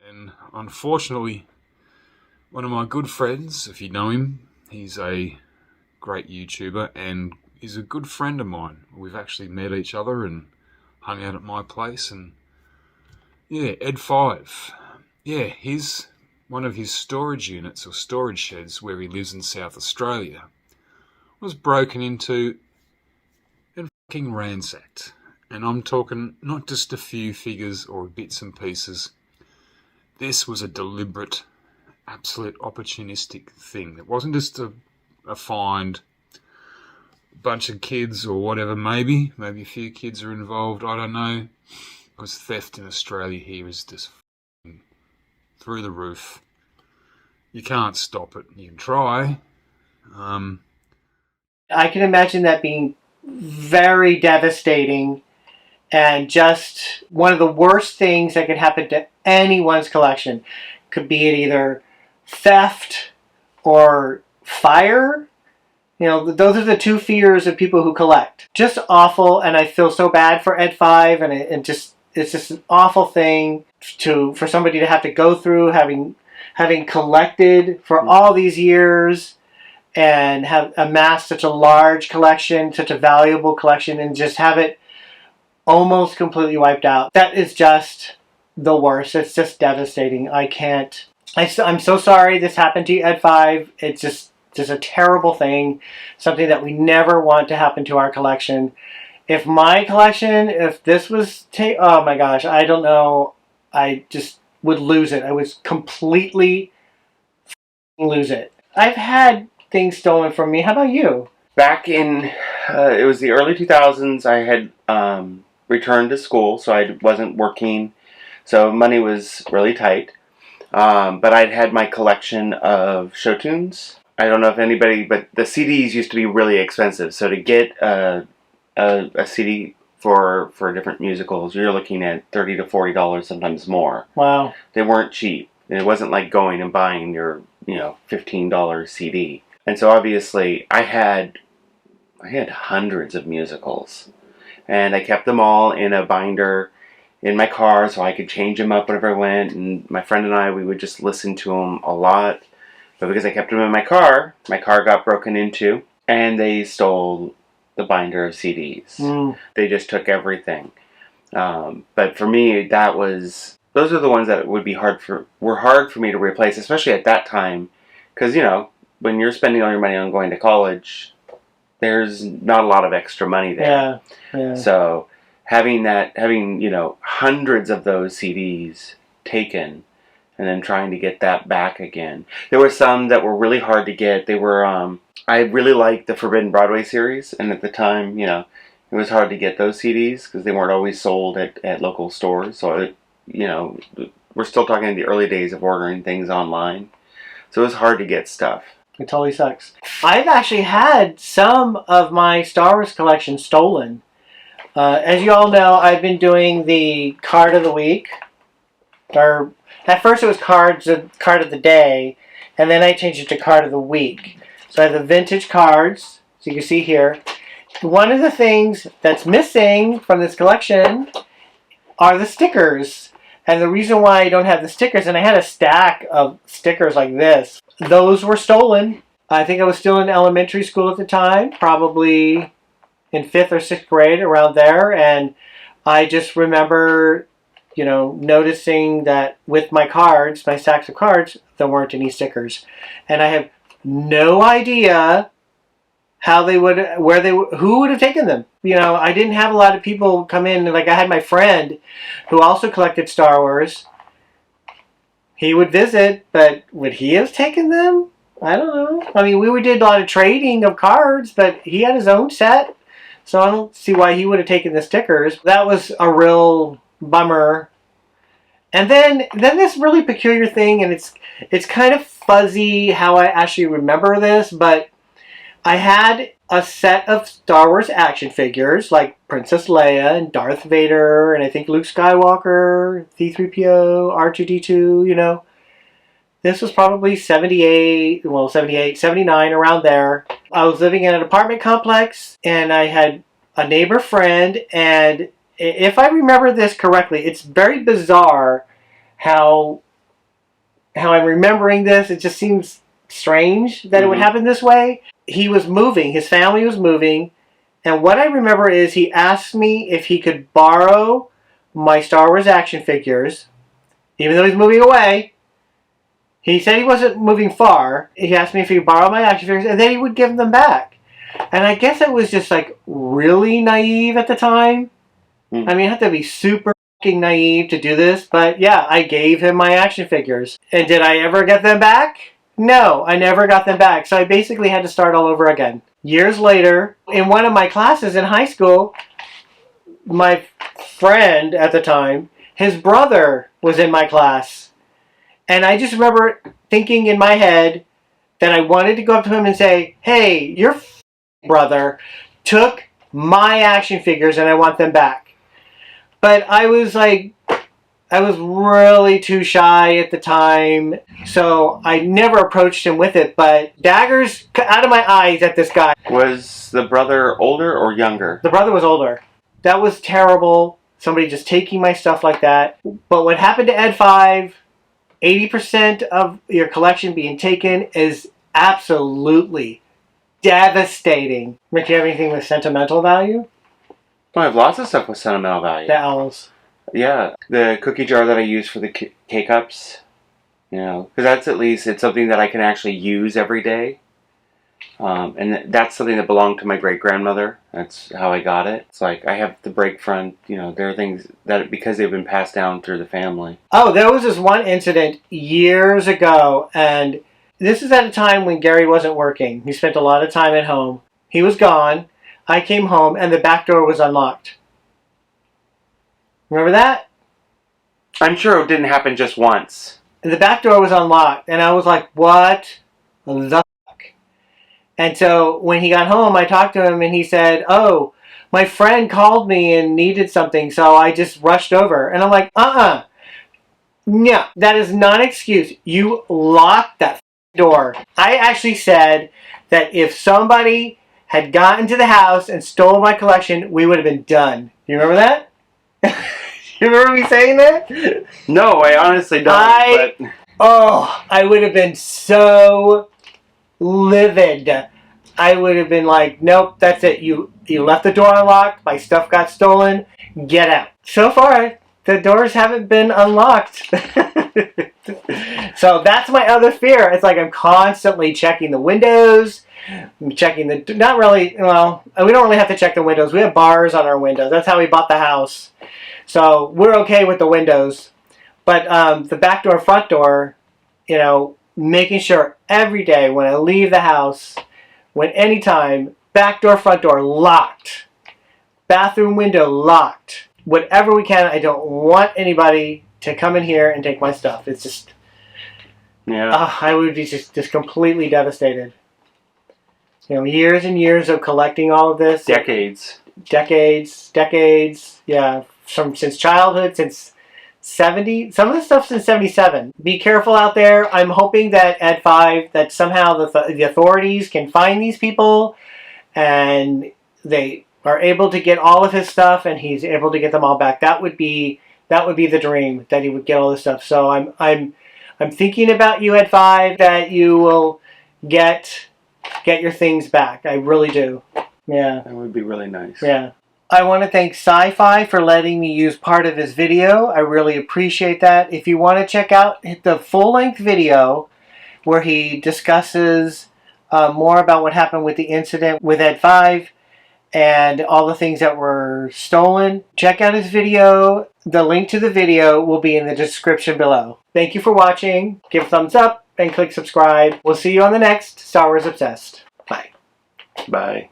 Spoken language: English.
And unfortunately, one of my good friends, if you know him, he's a great YouTuber and is a good friend of mine. We've actually met each other and hung out at my place, and yeah, EdFive. Yeah, one of his storage units or storage sheds where he lives in South Australia was broken into and fucking ransacked. And I'm talking not just a few figures or bits and pieces. This was a deliberate, absolute opportunistic thing. It wasn't just a find, a bunch of kids or whatever, maybe a few kids are involved, I don't know. Because theft in Australia here is just through the roof. You can't stop it. You can try. I can imagine that being very devastating and just one of the worst things that could happen to anyone's collection. Could be it either theft or fire. You know, those are the two fears of people who collect. Just awful, and I feel so bad for EdFive, and it's just an awful thing for somebody to have to go through, having collected for all these years and have amassed such a large collection, such a valuable collection, and just have it almost completely wiped out. That is just the worst. It's just devastating. I'm so sorry this happened to you, EdFive. It's just a terrible thing, something that we never want to happen to our collection. If my collection, if this was oh my gosh, I don't know, I just would lose it. I would completely lose it. I've had things stolen from me. How about you? Back in, it was the early 2000s, I had returned to school, so I wasn't working, so money was really tight. But I'd had my collection of show tunes. I don't know if anybody, but the CDs used to be really expensive, so to get a CD for different musicals, you're looking at $30 to $40, sometimes more. Wow. They weren't cheap. And it wasn't like going and buying your, $15 CD. And so obviously I had hundreds of musicals. And I kept them all in a binder in my car so I could change them up whenever I went. And my friend and I, we would just listen to them a lot. But because I kept them in my car got broken into, and they stole the binder of CDs. They just took everything. But for me, those are the ones that were hard for me to replace, especially at that time, because when you're spending all your money on going to college, there's not a lot of extra money there. Yeah. So having hundreds of those CDs taken, and then trying to get that back again. There were some that were really hard to get. They were, I really liked the Forbidden Broadway series, and at the time, it was hard to get those CDs because they weren't always sold at local stores. So, we're still talking in the early days of ordering things online. So it was hard to get stuff. It totally sucks. I've actually had some of my Star Wars collection stolen. As you all know, I've been doing the card of the week. Or at first it was card of the day, and then I changed it to card of the week. So I have the vintage cards, so you can see here. One of the things that's missing from this collection are the stickers. And the reason why I don't have the stickers, and I had a stack of stickers like this, those were stolen. I think I was still in elementary school at the time, probably in 5th or 6th grade, around there. And I just remember, noticing that with my cards, my stacks of cards, there weren't any stickers. And I have no idea who would have taken them. I didn't have a lot of people come in. Like, I had my friend who also collected Star Wars. He would visit, but would he have taken them? I don't know. I mean, we did a lot of trading of cards, but he had his own set, so I don't see why he would have taken the stickers. That was a real bummer. And then this really peculiar thing, and it's kind of fuzzy how I actually remember this, but I had a set of Star Wars action figures like Princess Leia and Darth Vader, and I think Luke Skywalker, C-3PO, R2-D2, This was probably 78, 79, around there. I was living in an apartment complex, and I had a neighbor friend, and if I remember this correctly, it's very bizarre how how I'm remembering this, it just seems strange that it would happen this way. He was moving. His family was moving. And what I remember is he asked me if he could borrow my Star Wars action figures, even though he's moving away. He said he wasn't moving far. He asked me if he could borrow my action figures, and then he would give them back. And I guess I was just like really naive at the time. I mean, you have to be super fucking naive to do this, but yeah, I gave him my action figures. And did I ever get them back? No, I never got them back. So I basically had to start all over again. Years later, in one of my classes in high school, my friend at the time, his brother was in my class. And I just remember thinking in my head that I wanted to go up to him and say, hey, your brother took my action figures and I want them back. But I was really too shy at the time, so I never approached him with it, but daggers out of my eyes at this guy. Was the brother older or younger? The brother was older. That was terrible. Somebody just taking my stuff like that. But what happened to EdFive, 80% of your collection being taken is absolutely devastating. Rick, do you have anything with sentimental value? Well, I have lots of stuff with sentimental value. The owls. Yeah, the cookie jar that I use for the K-Cups, you know, because that's at least, it's something that I can actually use every day. And that's something that belonged to my great-grandmother. That's how I got it. It's like, I have the break front, you know, there are things that, because they've been passed down through the family. Oh, there was this one incident years ago, and this is at a time when Gary wasn't working. He spent a lot of time at home. He was gone. I came home, and the back door was unlocked. Remember that? I'm sure it didn't happen just once. And the back door was unlocked, and I was like, what the fuck? And so when he got home, I talked to him, and he said, oh, my friend called me and needed something, so I just rushed over. And I'm like, no, that is not an excuse. You locked that door. I actually said that if somebody had gotten to the house and stole my collection, we would have been done. You remember that? You remember me saying that? No, I honestly don't. I would have been so livid. I would have been like, nope, that's it. You left the door unlocked. My stuff got stolen. Get out. So far, the doors haven't been unlocked. So that's my other fear. It's like I'm constantly checking the windows. I'm checking the... Not really... Well, we don't really have to check the windows. We have bars on our windows. That's how we bought the house. So we're okay with the windows. But the back door, front door, you know, making sure every day when I leave the house, anytime, back door, front door locked. Bathroom window locked. Whatever we can. I don't want anybody to come in here and take my stuff. It's just... Yeah. I would be just completely devastated. You know, years and years of collecting all of this. Decades. Yeah. Since childhood, since 70. Some of the stuff since 77. Be careful out there. I'm hoping that EdFive, that somehow the authorities can find these people and they are able to get all of his stuff and he's able to get them all back. That would be the dream, that he would get all this stuff. So I'm thinking about you, EdFive, that you will get your things back. I really do. Yeah. That would be really nice. Yeah. I want to thank SIFI for letting me use part of his video. I really appreciate that. If you want to check out the full-length video where he discusses more about what happened with the incident with EdFive and all the things that were stolen, check out his video. The link to the video will be in the description below. Thank you for watching. Give a thumbs up and click subscribe. We'll see you on the next Star Wars Obsessed. Bye. Bye.